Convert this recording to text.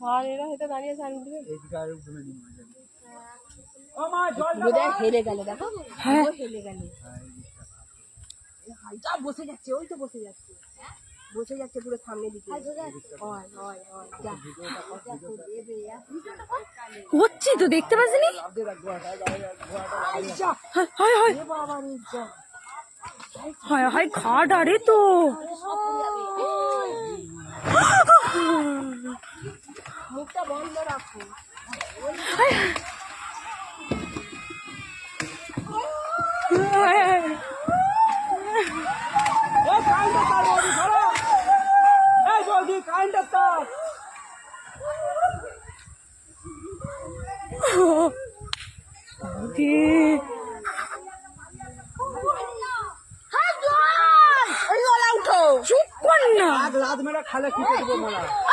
আর এরা হয়তো দাঁড়িয়ে আছে আমি দিবে হেলে গেল দেখো হেলে গেল যা বসে যাচ্ছে ওই তো বসে যাচ্ছে পুরো সামনে দিকে হচ্ছি তো দেখতে পাচ্ছিনি হায় হায় খাট আরে তো মুখটা বন্ধ রাখো চুপ কর না রাত মেরা খালে কি করবো মারা